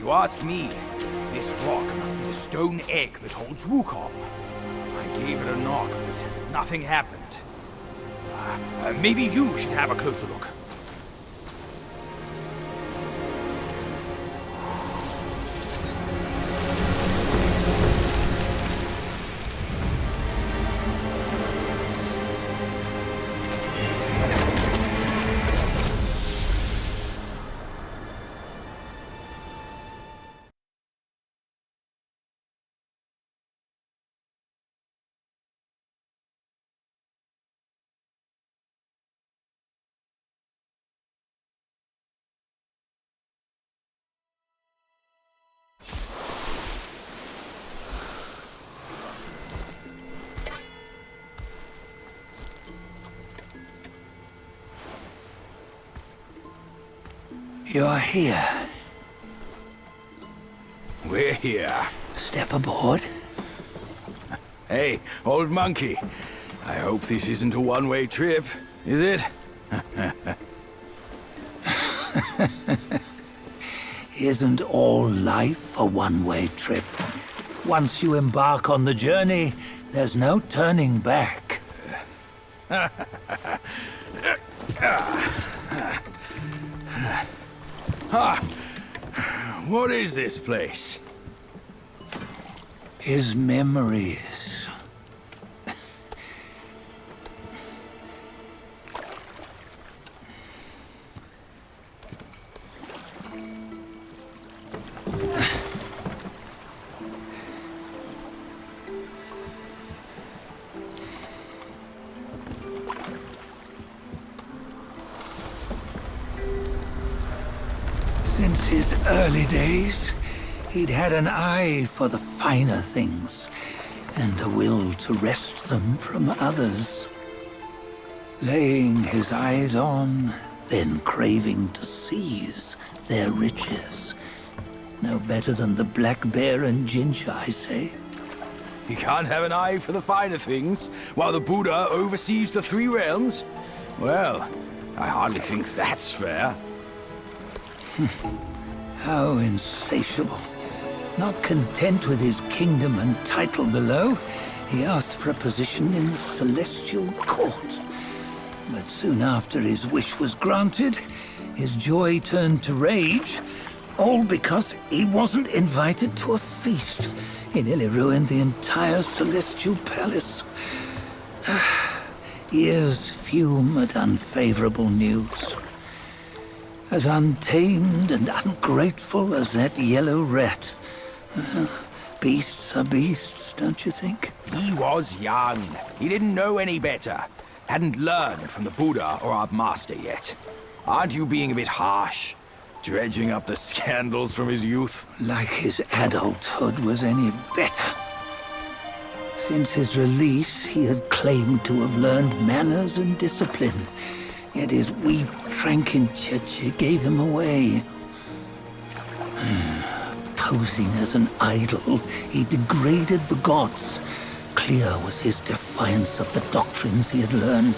you ask me, this rock must be the stone egg that holds Wukong. I gave it a knock, but nothing happened. Maybe you should have a closer look. You're here. We're here. Step aboard. Hey, old monkey. I hope this isn't a one-way trip, is it? Isn't all life a one-way trip? Once you embark on the journey, there's no turning back. What is this place? His memories. Since his early days, he'd had an eye for the finer things, and a will to wrest them from others. Laying his eyes on, then craving to seize their riches. No better than the black bear and ginger, I say. You can't have an eye for the finer things, while the Buddha oversees the three realms? Well, I hardly think that's fair. How insatiable. Not content with his kingdom and title below, he asked for a position in the celestial court. But soon after his wish was granted, his joy turned to rage, all because he wasn't invited to a feast. He nearly ruined the entire celestial palace. Ears fume at unfavorable news. As untamed and ungrateful as that yellow rat. Beasts are beasts, don't you think? He was young. He didn't know any better. Hadn't learned from the Buddha or our master yet. Aren't you being a bit harsh? Dredging up the scandals from his youth? Like his adulthood was any better. Since his release, he had claimed to have learned manners and discipline. Yet his weak Frankenchurch gave him away. Posing as an idol, he degraded the gods. Clear was his defiance of the doctrines he had learned.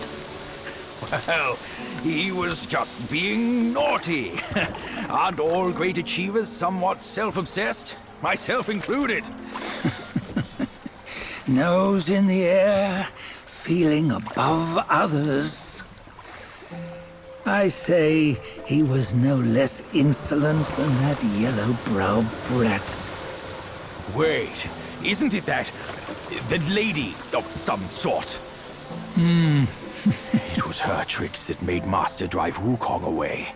Well, he was just being naughty. Aren't all great achievers somewhat self-obsessed? Myself included. Nose in the air, feeling above others. I say he was no less insolent than that yellow-browed brat. Wait, isn't it that lady of some sort? It was her tricks that made Master drive Wukong away.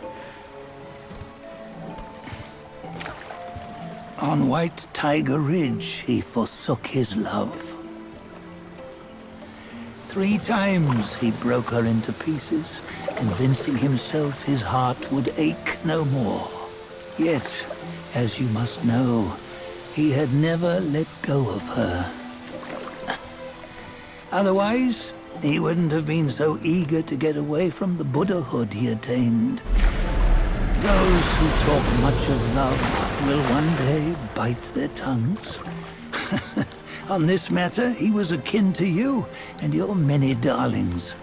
On White Tiger Ridge, he forsook his love. 3 times he broke her into pieces, convincing himself his heart would ache no more. Yet, as you must know, he had never let go of her. Otherwise, he wouldn't have been so eager to get away from the Buddhahood he attained. Those who talk much of love will one day bite their tongues. On this matter, he was akin to you and your many darlings.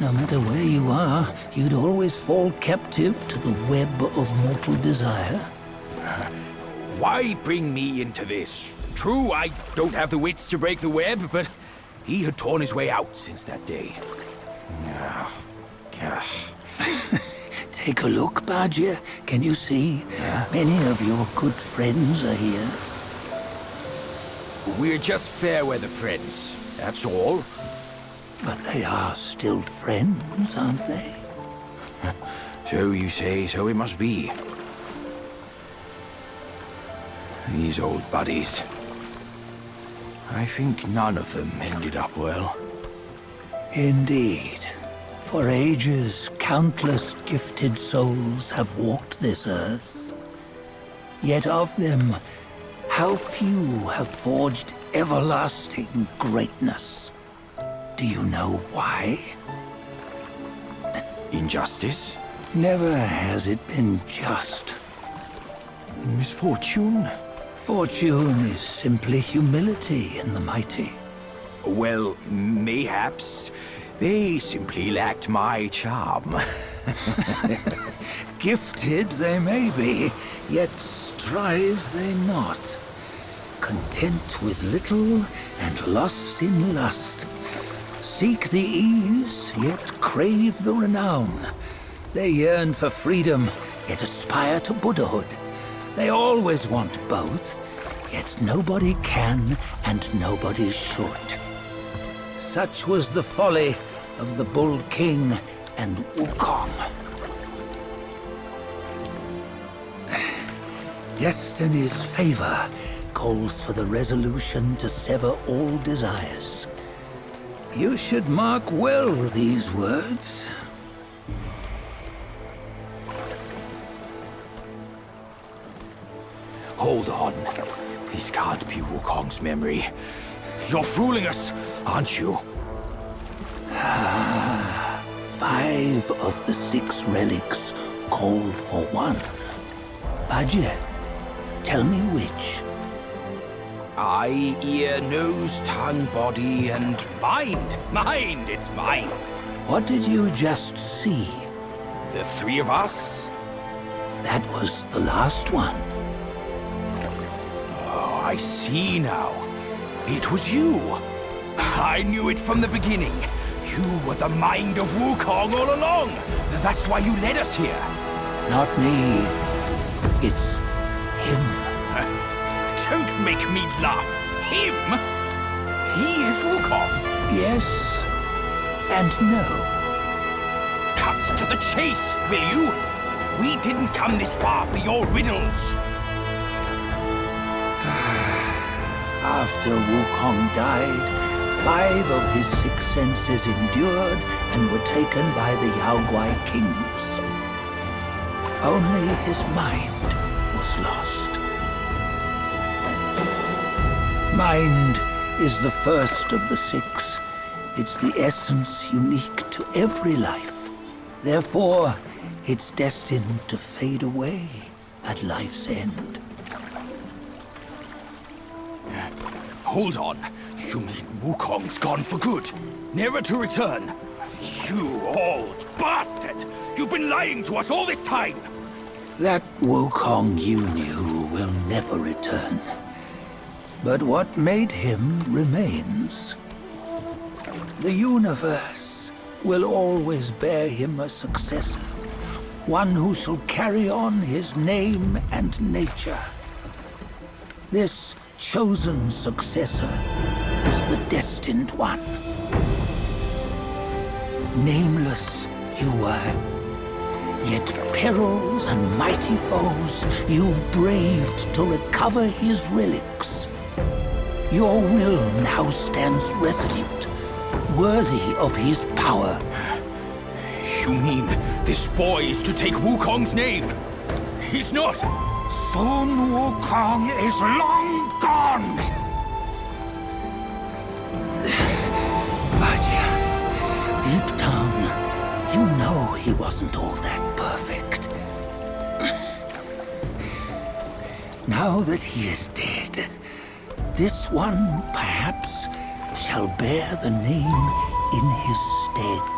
No matter where you are, you'd always fall captive to the web of mortal desire. Why bring me into this? True, I don't have the wits to break the web, but he had torn his way out since that day. Take a look, Badger. Can you see? Many of your good friends are here. We're just fair weather friends, that's all. But they are still friends, aren't they? So you say, so it must be. These old buddies. I think none of them ended up well. Indeed. For ages, countless gifted souls have walked this earth. Yet of them, how few have forged everlasting greatness? Do you know why? Injustice? Never has it been just. Misfortune? Fortune is simply humility in the mighty. Well, mayhaps. They simply lacked my charm. Gifted they may be, yet strive they not. Content with little and lost in lust. Seek the ease, yet crave the renown. They yearn for freedom, yet aspire to Buddhahood. They always want both, yet nobody can and nobody should. Such was the folly of the Bull King and Wukong. Destiny's favor calls for the resolution to sever all desires. You should mark well these words. Hold on. This can't be Wukong's memory. You're fooling us, aren't you? 5 of the 6 relics call for one. Badger, tell me which. Eye, ear, nose, tongue, body, and mind. Mind, it's mind. What did you just see? The 3 of us? That was the last one. Oh, I see now. It was you. I knew it from the beginning. You were the mind of Wukong all along. That's why you led us here. Not me. It's him. Don't make me laugh. Him? He is Wukong. Yes and no. Cut to the chase, will you? We didn't come this far for your riddles. After Wukong died, 5 of his 6 senses endured and were taken by the Yaoguai kings. Only his mind was lost. Mind is the first of the 6. It's the essence unique to every life. Therefore, it's destined to fade away at life's end. Hold on. You mean Wukong's gone for good? Never to return? You old bastard! You've been lying to us all this time! That Wukong you knew will never return. But what made him remains. The universe will always bear him a successor. One who shall carry on his name and nature. This chosen successor is the destined one. Nameless you were, yet perils and mighty foes you've braved to recover his relics. Your will now stands resolute, worthy of his power. You mean this boy is to take Wukong's name? He's not! Sun Wukong is long gone! But deep down, you know he wasn't all that perfect. Now that he is dead, this one, perhaps, shall bear the name in his stead.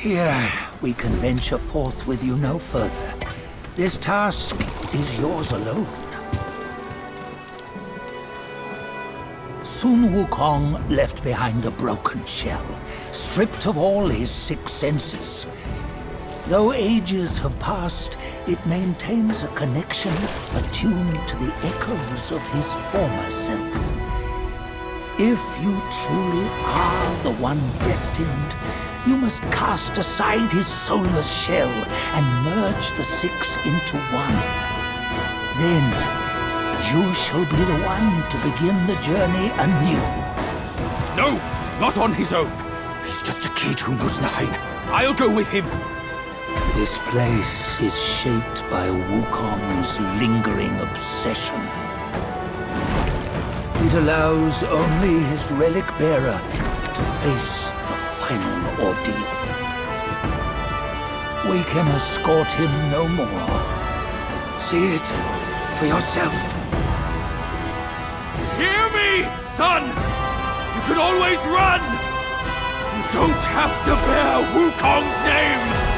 Here, we can venture forth with you no further. This task is yours alone. Sun Wukong left behind a broken shell, stripped of all his 6 senses. Though ages have passed, it maintains a connection attuned to the echoes of his former self. If you truly are the one destined, you must cast aside his soulless shell and merge the 6 into one. Then, you shall be the one to begin the journey anew. No, not on his own. He's just a kid who knows nothing. I'll go with him. This place is shaped by Wukong's lingering obsession. It allows only his relic bearer to face the final ordeal. We can escort him no more. See it for yourself. Hear me, son! You can always run! You don't have to bear Wukong's name!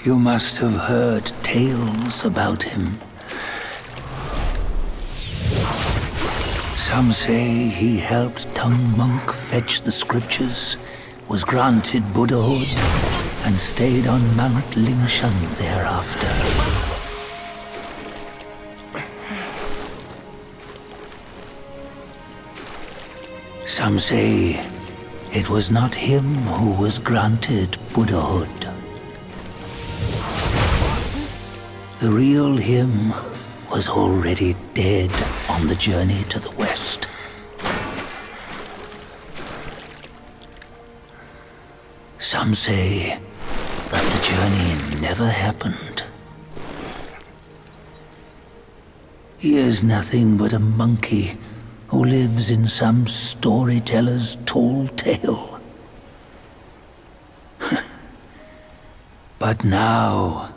You must have heard tales about him. Some say he helped Tung Monk fetch the scriptures, was granted Buddhahood, and stayed on Mount Lingshan thereafter. Some say it was not him who was granted Buddhahood. The real him was already dead on the journey to the west. Some say that the journey never happened. He is nothing but a monkey who lives in some storyteller's tall tale. But now,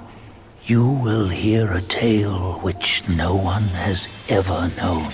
you will hear a tale which no one has ever known.